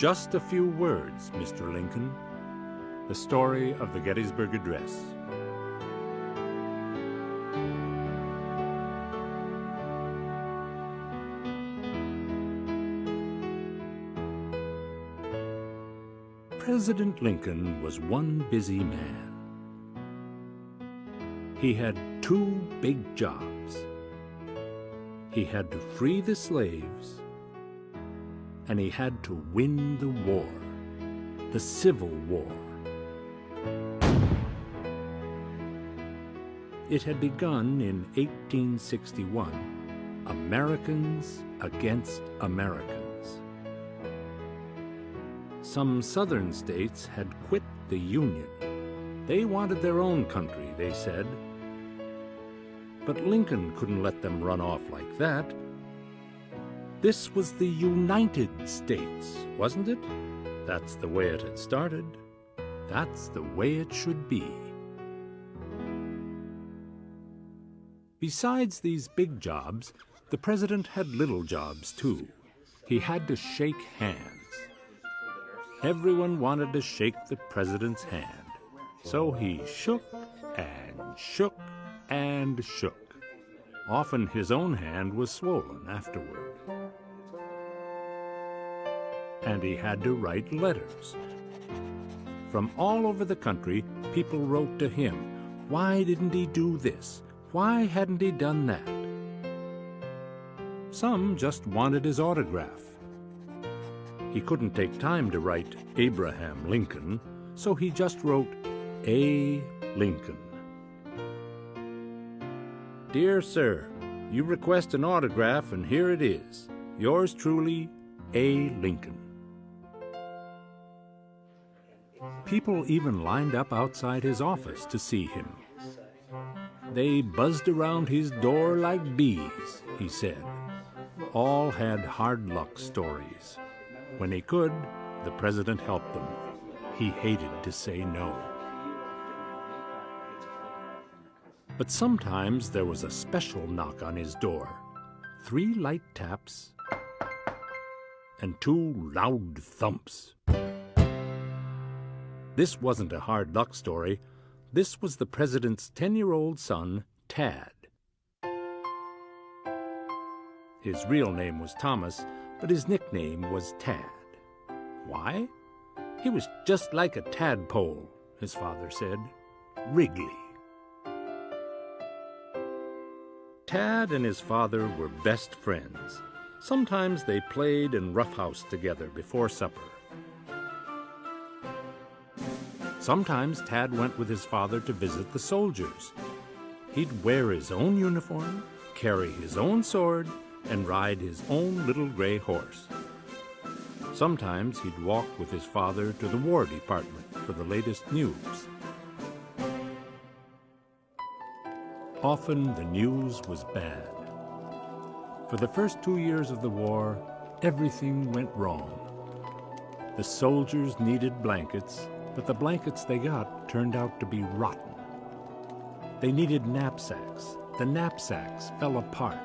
just a few words, Mr. Lincoln. The story of the Gettysburg Address. President Lincoln was one busy man. He had two big jobs. He had to free the slaves, and he had to win the war, the Civil War. It had begun in 1861, Americans against Americans. Some southern states had quit the Union. They wanted their own country, they said. But Lincoln couldn't let them run off like that. This was the United States, wasn't it? That's the way it had started. That's the way it should be. Besides these big jobs, the president had little jobs, too. He had to shake hands. Everyone wanted to shake the president's hand. So he shook and shook and shook. Often his own hand was swollen afterward. And he had to write letters. From all over the country, people wrote to him. Why didn't he do this? Why hadn't he done that? Some just wanted his autograph. He couldn't take time to write Abraham Lincoln, so he just wrote A. Lincoln. Dear Sir, you request an autograph, and here it is. Yours truly, A. Lincoln. People even lined up outside his office to see him. They buzzed around his door like bees, he said. All had hard luck stories. When he could, the president helped them. He hated to say no. But sometimes there was a special knock on his door. 3 light taps and 2 loud thumps. This wasn't a hard luck story. This was the president's 10-year-old son, Tad. His real name was Thomas, but his nickname was Tad. Why? He was just like a tadpole, his father said. Wriggly. Tad and his father were best friends. Sometimes they played and roughhoused together before supper. Sometimes Tad went with his father to visit the soldiers. He'd wear his own uniform, carry his own sword, and ride his own little gray horse. Sometimes he'd walk with his father to the War Department for the latest news. Often the news was bad. For the first 2 years of the war, everything went wrong. The soldiers needed blankets, but the blankets they got turned out to be rotten. They needed knapsacks. The knapsacks fell apart.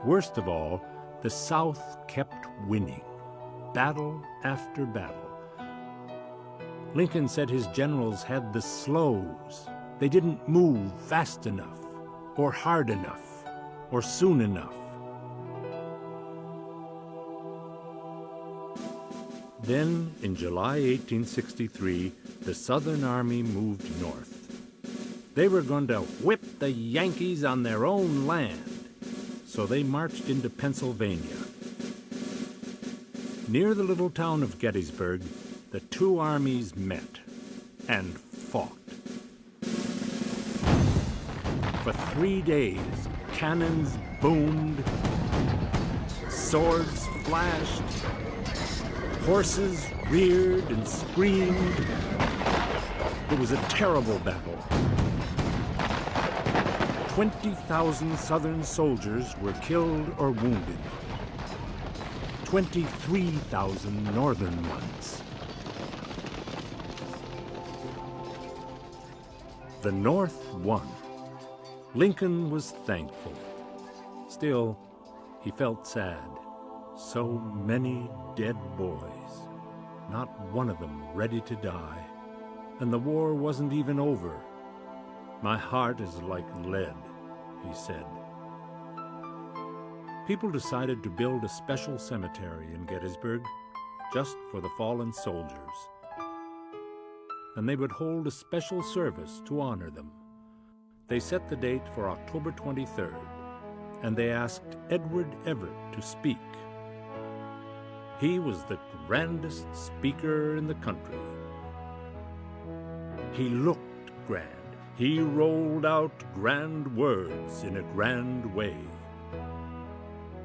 Worst of all, the South kept winning, battle after battle. Lincoln said his generals had the slows. They didn't move fast enough, or hard enough, or soon enough. Then, in July 1863, the Southern Army moved north. They were going to whip the Yankees on their own land. So they marched into Pennsylvania. Near the little town of Gettysburg, the two armies met and fought. For 3 days, cannons boomed, swords flashed, horses reared and screamed. It was a terrible battle. 20,000 Southern soldiers were killed or wounded. 23,000 Northern ones. The North won. Lincoln was thankful. Still, he felt sad. So many dead boys, not one of them ready to die, and the war wasn't even over. My heart is like lead, he said. People decided to build a special cemetery in Gettysburg just for the fallen soldiers. And they would hold a special service to honor them. They set the date for October 23rd, and they asked Edward Everett to speak. He was the grandest speaker in the country. He looked grand. He rolled out grand words in a grand way.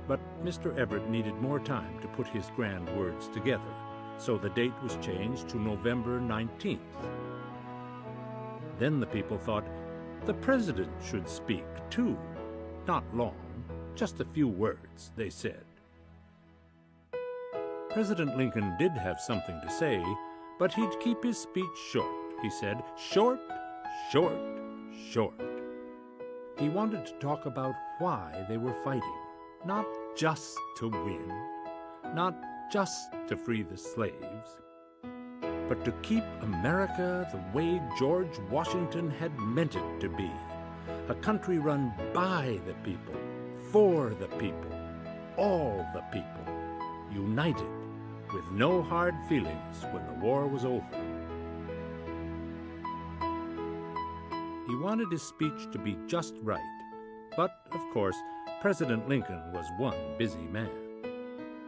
But Mr. Everett needed more time to put his grand words together, so the date was changed to November 19th. Then the people thought the president should speak too. Not long, just a few words, they said. President Lincoln did have something to say, but he'd keep his speech short, he said. Short, short, short. He wanted to talk about why they were fighting, not just to win, not just to free the slaves, but to keep America the way George Washington had meant it to be, a country run by the people, for the people, all the people, united, with no hard feelings when the war was over. He wanted his speech to be just right, but, of course, President Lincoln was one busy man.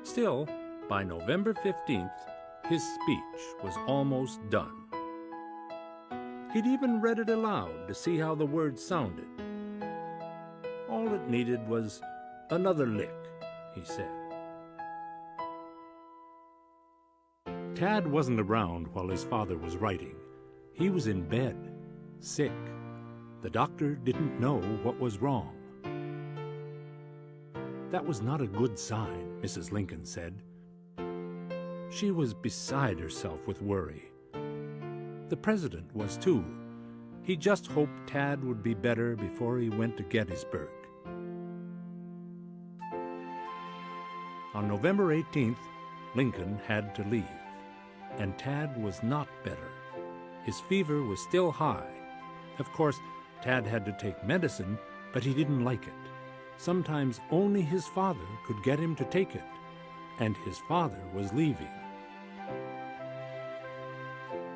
Still, by November 15th, his speech was almost done. He'd even read it aloud to see how the words sounded. All it needed was another lick, he said. Tad wasn't around while his father was writing. He was in bed, sick. The doctor didn't know what was wrong. That was not a good sign, Mrs. Lincoln said. She was beside herself with worry. The president was too. He just hoped Tad would be better before he went to Gettysburg. On November 18th, Lincoln had to leave, and Tad was not better. His fever was still high. Of course, Tad had to take medicine, but he didn't like it. Sometimes only his father could get him to take it, and his father was leaving.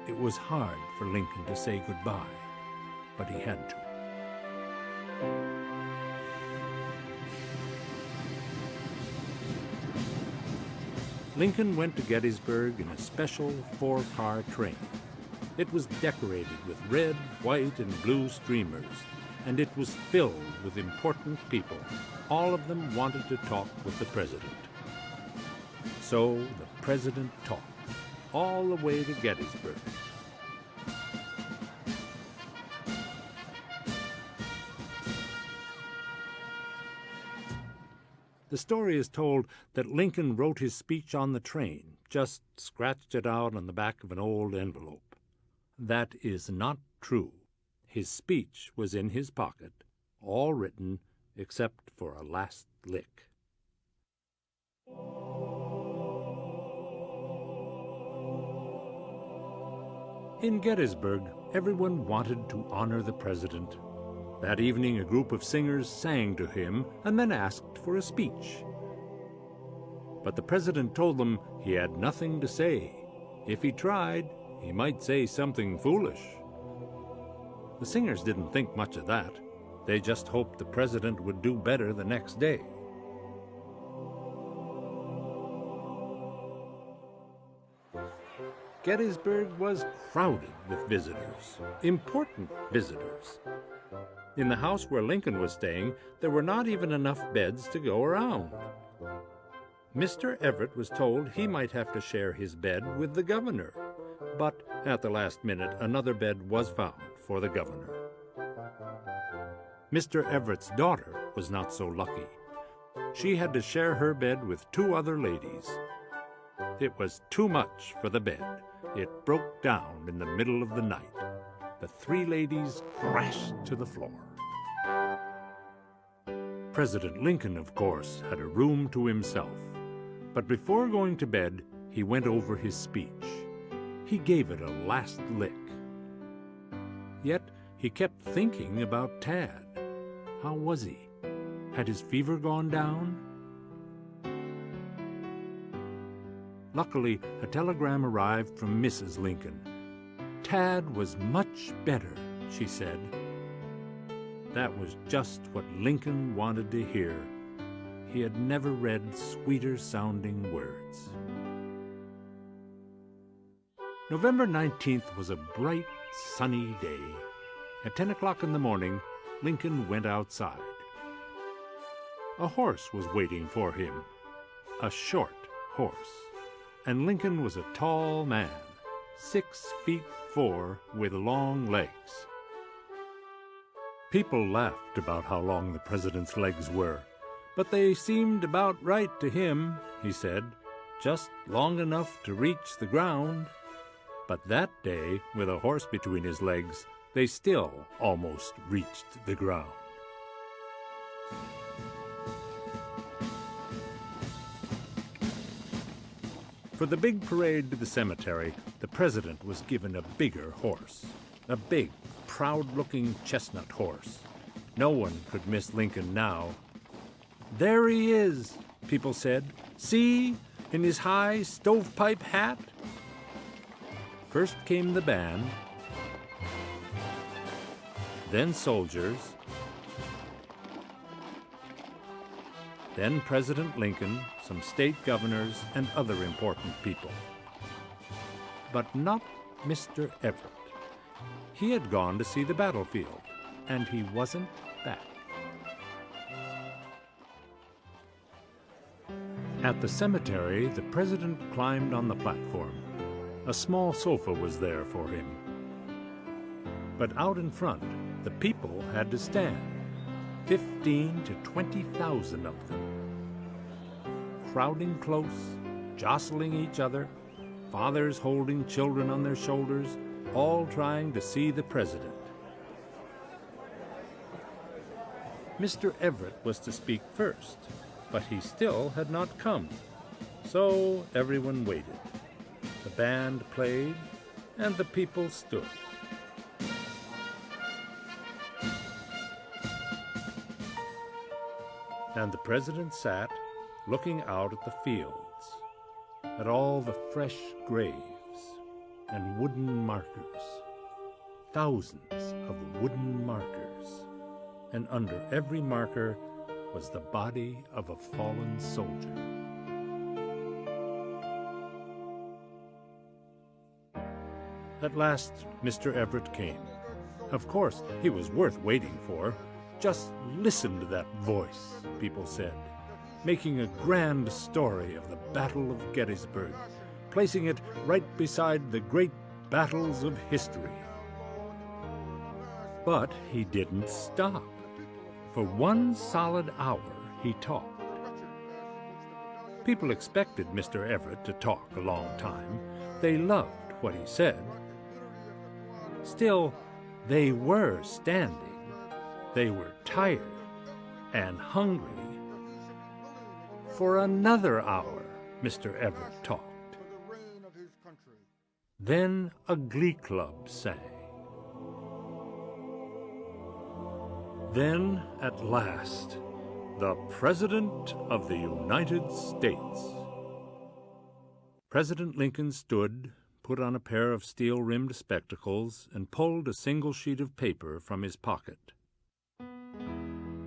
It was hard for Lincoln to say goodbye, but he had to. Lincoln went to Gettysburg in a special 4-car train. It was decorated with red, white, and blue streamers, and it was filled with important people. All of them wanted to talk with the president. So the president talked, all the way to Gettysburg. The story is told that Lincoln wrote his speech on the train, just scratched it out on the back of an old envelope. That is not true. His speech was in his pocket, all written except for a last lick. In Gettysburg, everyone wanted to honor the president. That evening, a group of singers sang to him and then asked for a speech. But the president told them he had nothing to say. If he tried, he might say something foolish. The singers didn't think much of that. They just hoped the president would do better the next day. Gettysburg was crowded with visitors, important visitors. In the house where Lincoln was staying, there were not even enough beds to go around. Mr. Everett was told he might have to share his bed with the governor, but at the last minute, another bed was found for the governor. Mr. Everett's daughter was not so lucky. She had to share her bed with 2 other ladies. It was too much for the bed. It broke down in the middle of the night. The 3 ladies crashed to the floor. President Lincoln, of course, had a room to himself. But before going to bed, he went over his speech. He gave it a last lick. Yet he kept thinking about Tad. How was he? Had his fever gone down? Luckily, a telegram arrived from Mrs. Lincoln. Tad was much better, she said. That was just what Lincoln wanted to hear. He had never read sweeter-sounding words. November 19th was a bright, sunny day. At 10 o'clock in the morning, Lincoln went outside. A horse was waiting for him, a short horse, and Lincoln was a tall man, 6'4" with long legs. People laughed about how long the president's legs were, but they seemed about right to him, he said, just long enough to reach the ground. But that day, with a horse between his legs, they still almost reached the ground. For the big parade to the cemetery, the president was given a bigger horse, a big, proud-looking chestnut horse. No one could miss Lincoln now. "There he is," people said. "See, in his high stovepipe hat." First came the band, then soldiers, then President Lincoln, some state governors, and other important people. But not Mr. Everett. He had gone to see the battlefield, and he wasn't back. At the cemetery, the president climbed on the platform. A small sofa was there for him. But out in front, the people had to stand, 15 to 20,000 of them, crowding close, jostling each other, fathers holding children on their shoulders, all trying to see the president. Mr. Everett was to speak first, but he still had not come, so everyone waited. The band played, and the people stood. And the president sat, looking out at the fields, at all the fresh graves and wooden markers, thousands of wooden markers, and under every marker was the body of a fallen soldier. At last, Mr. Everett came. Of course, he was worth waiting for. Just listen to that voice, people said, making a grand story of the Battle of Gettysburg, placing it right beside the great battles of history. But he didn't stop. For 1 solid hour, he talked. People expected Mr. Everett to talk a long time. They loved what he said. Still, they were standing. They were tired and hungry. For another hour, Mr. Everett talked. Then a glee club sang. Then, at last, the President of the United States. President Lincoln stood, put on a pair of steel-rimmed spectacles, and pulled a single sheet of paper from his pocket.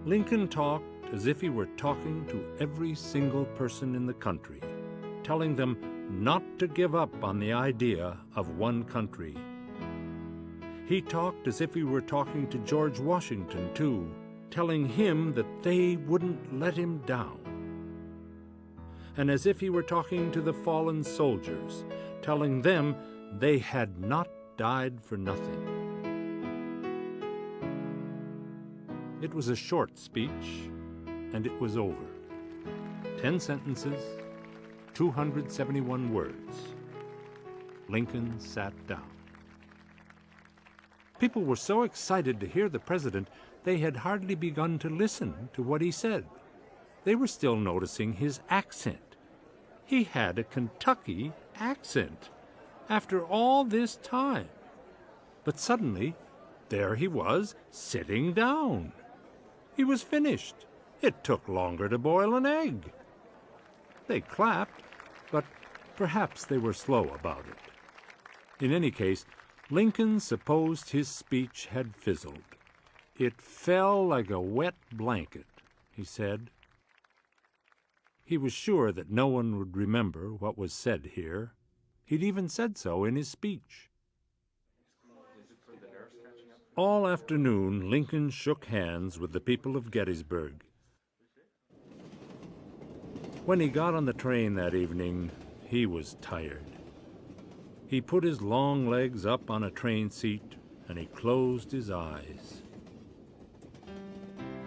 Lincoln talked as if he were talking to every single person in the country, telling them not to give up on the idea of one country. He talked as if he were talking to George Washington, too, telling him that they wouldn't let him down. And as if he were talking to the fallen soldiers, telling them they had not died for nothing. It was a short speech, and it was over. 10 sentences, 271 words. Lincoln sat down. People were so excited to hear the president, they had hardly begun to listen to what he said. They were still noticing his accent. He had a Kentucky accent after all this time. But suddenly, there he was, sitting down. He was finished. It took longer to boil an egg. They clapped, but perhaps they were slow about it. In any case, Lincoln supposed his speech had fizzled. It fell like a wet blanket, he said. He was sure that no one would remember what was said here. He'd even said so in his speech. All afternoon, Lincoln shook hands with the people of Gettysburg. When he got on the train that evening, he was tired. He put his long legs up on a train seat and he closed his eyes.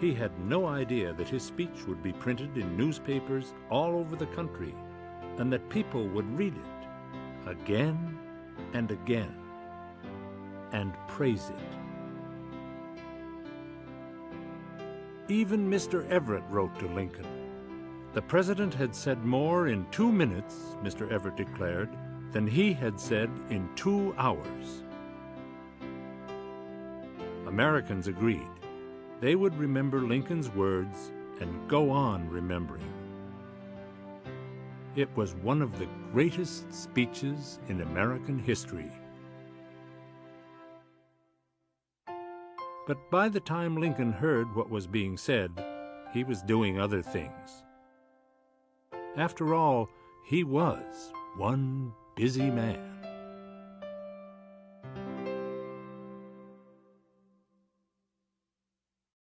He had no idea that his speech would be printed in newspapers all over the country and that people would read it again and again and praise it. Even Mr. Everett wrote to Lincoln. The president had said more in 2 minutes, Mr. Everett declared, than he had said in 2 hours. Americans agreed. They would remember Lincoln's words and go on remembering. It was one of the greatest speeches in American history. But by the time Lincoln heard what was being said, he was doing other things. After all, he was one busy man.